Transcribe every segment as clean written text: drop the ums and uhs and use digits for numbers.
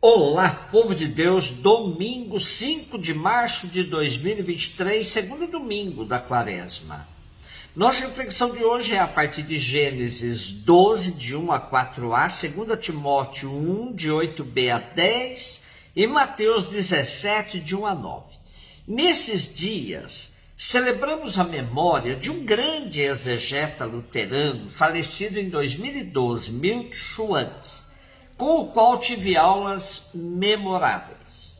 Olá, povo de Deus, domingo 5 de março de 2023, segundo domingo da quaresma. Nossa reflexão de hoje é a partir de Gênesis 12, de 1 a 4a, 2 Timóteo 1, de 8b a 10 e Mateus 17, de 1 a 9. Nesses dias, celebramos a memória de um grande exegeta luterano falecido em 2012, Milton Schultz, com o qual tive aulas memoráveis.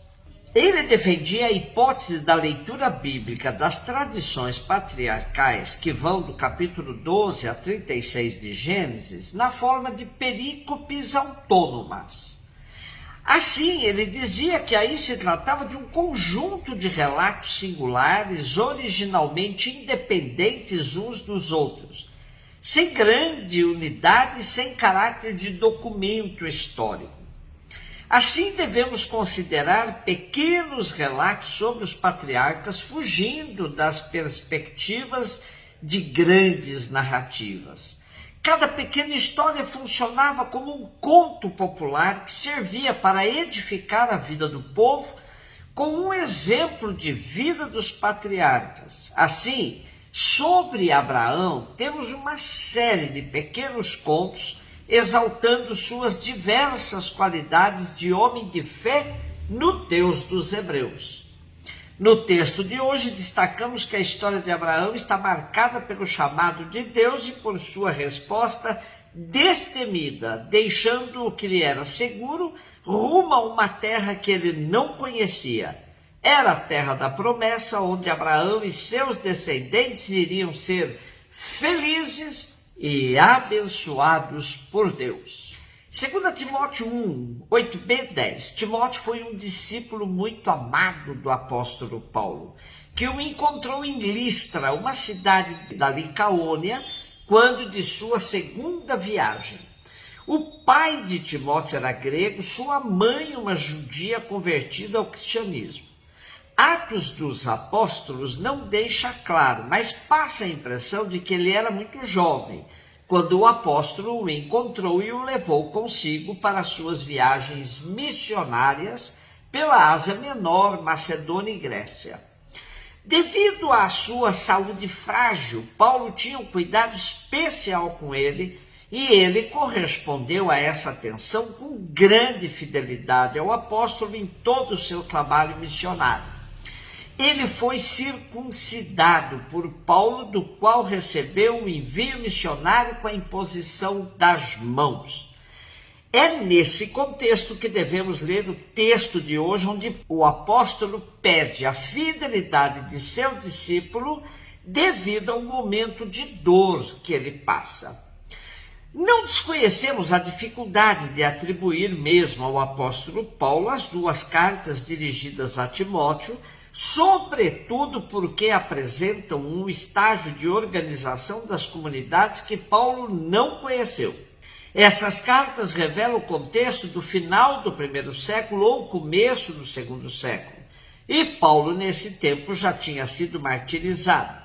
Ele defendia a hipótese da leitura bíblica das tradições patriarcais que vão do capítulo 12 a 36 de Gênesis na forma de perícopes autônomas. Assim, ele dizia que aí se tratava de um conjunto de relatos singulares, originalmente independentes uns dos outros, sem grande unidade, sem caráter de documento histórico. Assim, devemos considerar pequenos relatos sobre os patriarcas, fugindo das perspectivas de grandes narrativas. Cada pequena história funcionava como um conto popular que servia para edificar a vida do povo com um exemplo de vida dos patriarcas. Assim, sobre Abraão, temos uma série de pequenos contos exaltando suas diversas qualidades de homem de fé no Deus dos Hebreus. No texto de hoje, destacamos que a história de Abraão está marcada pelo chamado de Deus e por sua resposta destemida, deixando o que lhe era seguro rumo a uma terra que ele não conhecia. Era a terra da promessa, onde Abraão e seus descendentes iriam ser felizes e abençoados por Deus. 2 Timóteo 1, 8b, 10. Timóteo foi um discípulo muito amado do apóstolo Paulo, que o encontrou em Listra, uma cidade da Licaônia, quando de sua segunda viagem. O pai de Timóteo era grego, sua mãe uma judia convertida ao cristianismo. Atos dos Apóstolos não deixa claro, mas passa a impressão de que ele era muito jovem, quando o apóstolo o encontrou e o levou consigo para suas viagens missionárias pela Ásia Menor, Macedônia e Grécia. Devido à sua saúde frágil, Paulo tinha um cuidado especial com ele e ele correspondeu a essa atenção com grande fidelidade ao apóstolo em todo o seu trabalho missionário. Ele foi circuncidado por Paulo, do qual recebeu um envio missionário com a imposição das mãos. É nesse contexto que devemos ler o texto de hoje, onde o apóstolo pede a fidelidade de seu discípulo devido ao momento de dor que ele passa. Não desconhecemos a dificuldade de atribuir mesmo ao apóstolo Paulo as duas cartas dirigidas a Timóteo, sobretudo porque apresentam um estágio de organização das comunidades que Paulo não conheceu. Essas cartas revelam o contexto do final do primeiro século ou começo do segundo século, e Paulo nesse tempo já tinha sido martirizado.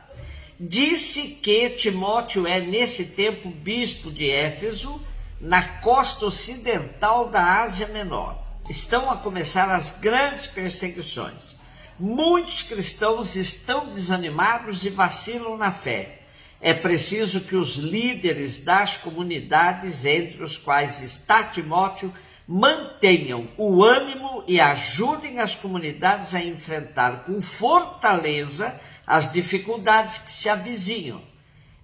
Disse que Timóteo é nesse tempo bispo de Éfeso, na costa ocidental da Ásia Menor. Estão a começar as grandes perseguições. Muitos cristãos estão desanimados e vacilam na fé. É preciso que os líderes das comunidades, entre os quais está Timóteo, mantenham o ânimo e ajudem as comunidades a enfrentar com fortaleza as dificuldades que se avizinham.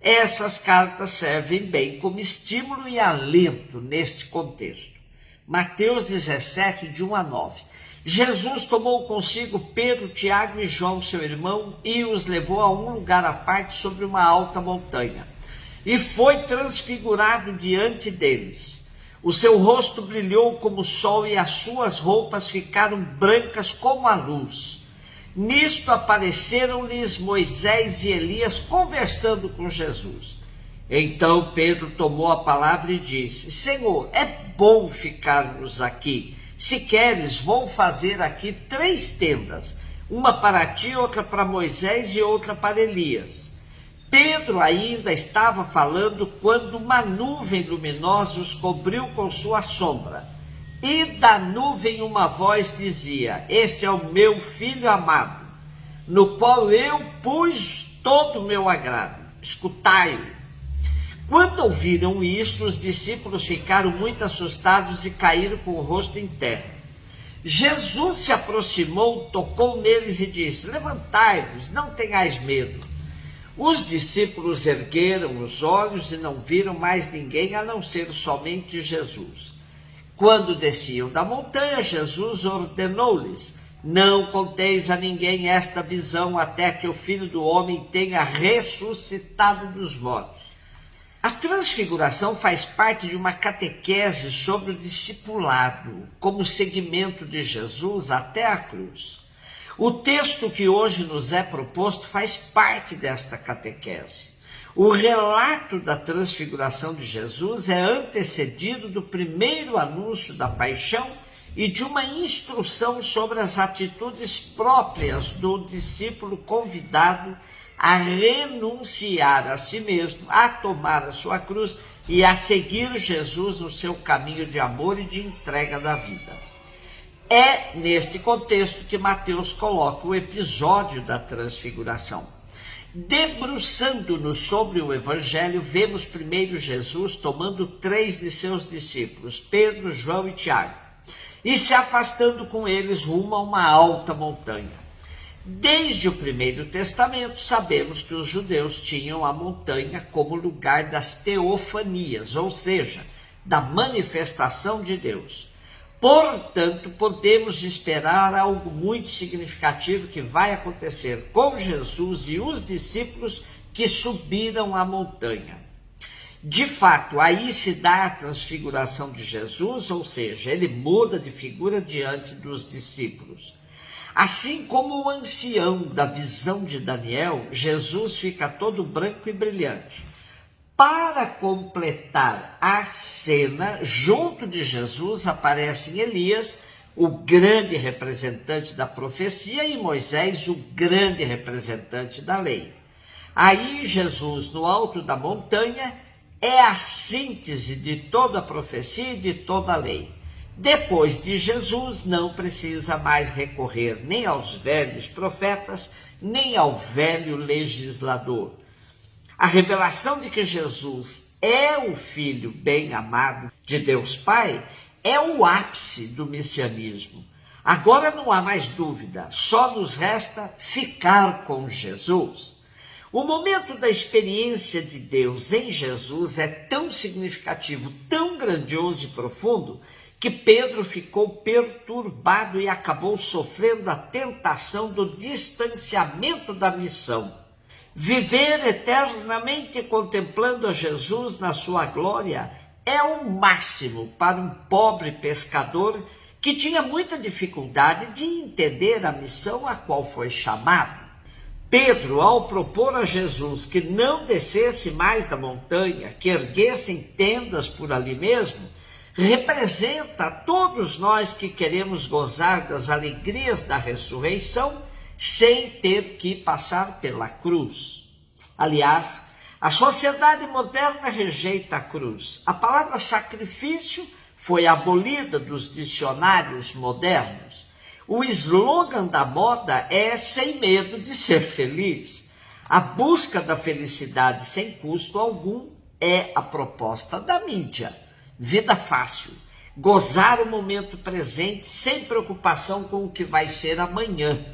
Essas cartas servem bem como estímulo e alento neste contexto. Mateus 17, de 1 a 9. Jesus tomou consigo Pedro, Tiago e João, seu irmão, e os levou a um lugar à parte sobre uma alta montanha. E foi transfigurado diante deles. O seu rosto brilhou como o sol e as suas roupas ficaram brancas como a luz. Nisto apareceram-lhes Moisés e Elias conversando com Jesus. Então Pedro tomou a palavra e disse: Senhor, é bom ficarmos aqui. Se queres, vou fazer aqui 3 tendas, uma para ti, outra para Moisés e outra para Elias. Pedro ainda estava falando quando uma nuvem luminosa os cobriu com sua sombra. E da nuvem uma voz dizia: este é o meu filho amado, no qual eu pus todo o meu agrado. Escutai-o. Quando ouviram isto, os discípulos ficaram muito assustados e caíram com o rosto em terra. Jesus se aproximou, tocou neles e disse: levantai-vos, não tenhais medo. Os discípulos ergueram os olhos e não viram mais ninguém a não ser somente Jesus. Quando desciam da montanha, Jesus ordenou-lhes: não conteis a ninguém esta visão até que o Filho do Homem tenha ressuscitado dos mortos. A transfiguração faz parte de uma catequese sobre o discipulado, como seguimento de Jesus até a cruz. O texto que hoje nos é proposto faz parte desta catequese. O relato da transfiguração de Jesus é antecedido do primeiro anúncio da paixão e de uma instrução sobre as atitudes próprias do discípulo convidado a renunciar a si mesmo, a tomar a sua cruz e a seguir Jesus no seu caminho de amor e de entrega da vida. É neste contexto que Mateus coloca o episódio da transfiguração. Debruçando-nos sobre o Evangelho, vemos primeiro Jesus tomando 3 de seus discípulos, Pedro, João e Tiago, e se afastando com eles rumo a uma alta montanha. Desde o Primeiro Testamento, sabemos que os judeus tinham a montanha como lugar das teofanias, ou seja, da manifestação de Deus. Portanto, podemos esperar algo muito significativo que vai acontecer com Jesus e os discípulos que subiram a montanha. De fato, aí se dá a transfiguração de Jesus, ou seja, ele muda de figura diante dos discípulos. Assim como o ancião da visão de Daniel, Jesus fica todo branco e brilhante. Para completar a cena, junto de Jesus aparecem Elias, o grande representante da profecia, e Moisés, o grande representante da lei. Aí Jesus, no alto da montanha, é a síntese de toda a profecia e de toda a lei. Depois de Jesus, não precisa mais recorrer nem aos velhos profetas, nem ao velho legislador. A revelação de que Jesus é o Filho bem-amado de Deus Pai é o ápice do messianismo. Agora não há mais dúvida, só nos resta ficar com Jesus. O momento da experiência de Deus em Jesus é tão significativo, tão grandioso e profundo, que Pedro ficou perturbado e acabou sofrendo a tentação do distanciamento da missão. Viver eternamente contemplando a Jesus na sua glória é o máximo para um pobre pescador que tinha muita dificuldade de entender a missão a qual foi chamado. Pedro, ao propor a Jesus que não descesse mais da montanha, que erguessem tendas por ali mesmo, representa todos nós que queremos gozar das alegrias da ressurreição sem ter que passar pela cruz. Aliás, a sociedade moderna rejeita a cruz. A palavra sacrifício foi abolida dos dicionários modernos. O slogan da moda é sem medo de ser feliz. A busca da felicidade sem custo algum é a proposta da mídia. Vida fácil, gozar o momento presente sem preocupação com o que vai ser amanhã.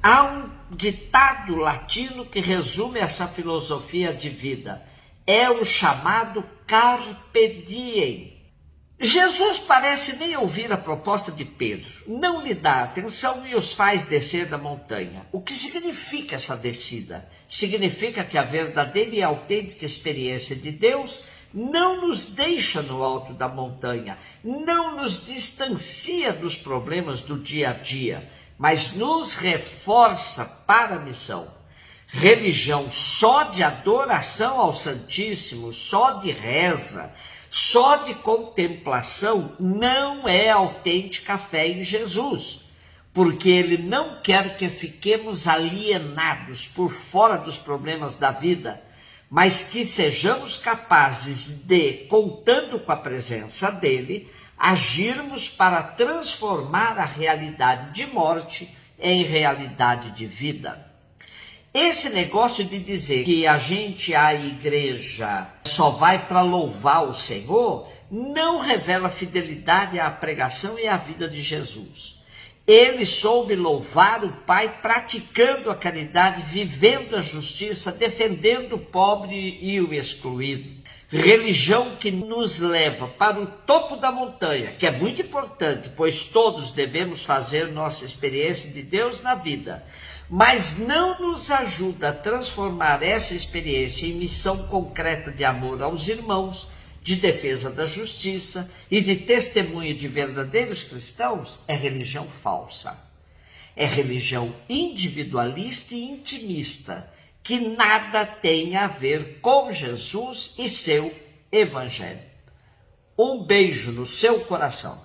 Há um ditado latino que resume essa filosofia de vida. É o chamado carpe diem. Jesus parece nem ouvir a proposta de Pedro, não lhe dá atenção e os faz descer da montanha. O que significa essa descida? Significa que a verdadeira e autêntica experiência de Deus não nos deixa no alto da montanha, não nos distancia dos problemas do dia a dia, mas nos reforça para a missão. Religião só de adoração ao Santíssimo, só de reza, só de contemplação não é autêntica fé em Jesus, porque ele não quer que fiquemos alienados por fora dos problemas da vida, mas que sejamos capazes de, contando com a presença dele, agirmos para transformar a realidade de morte em realidade de vida. Esse negócio de dizer que a igreja, só vai para louvar o Senhor, não revela fidelidade à pregação e à vida de Jesus. Ele soube louvar o Pai praticando a caridade, vivendo a justiça, defendendo o pobre e o excluído. Religião que nos leva para o topo da montanha, que é muito importante, pois todos devemos fazer nossa experiência de Deus na vida, mas não nos ajuda a transformar essa experiência em missão concreta de amor aos irmãos, de defesa da justiça e de testemunho de verdadeiros cristãos, é religião falsa. É religião individualista e intimista, que nada tem a ver com Jesus e seu evangelho. Um beijo no seu coração.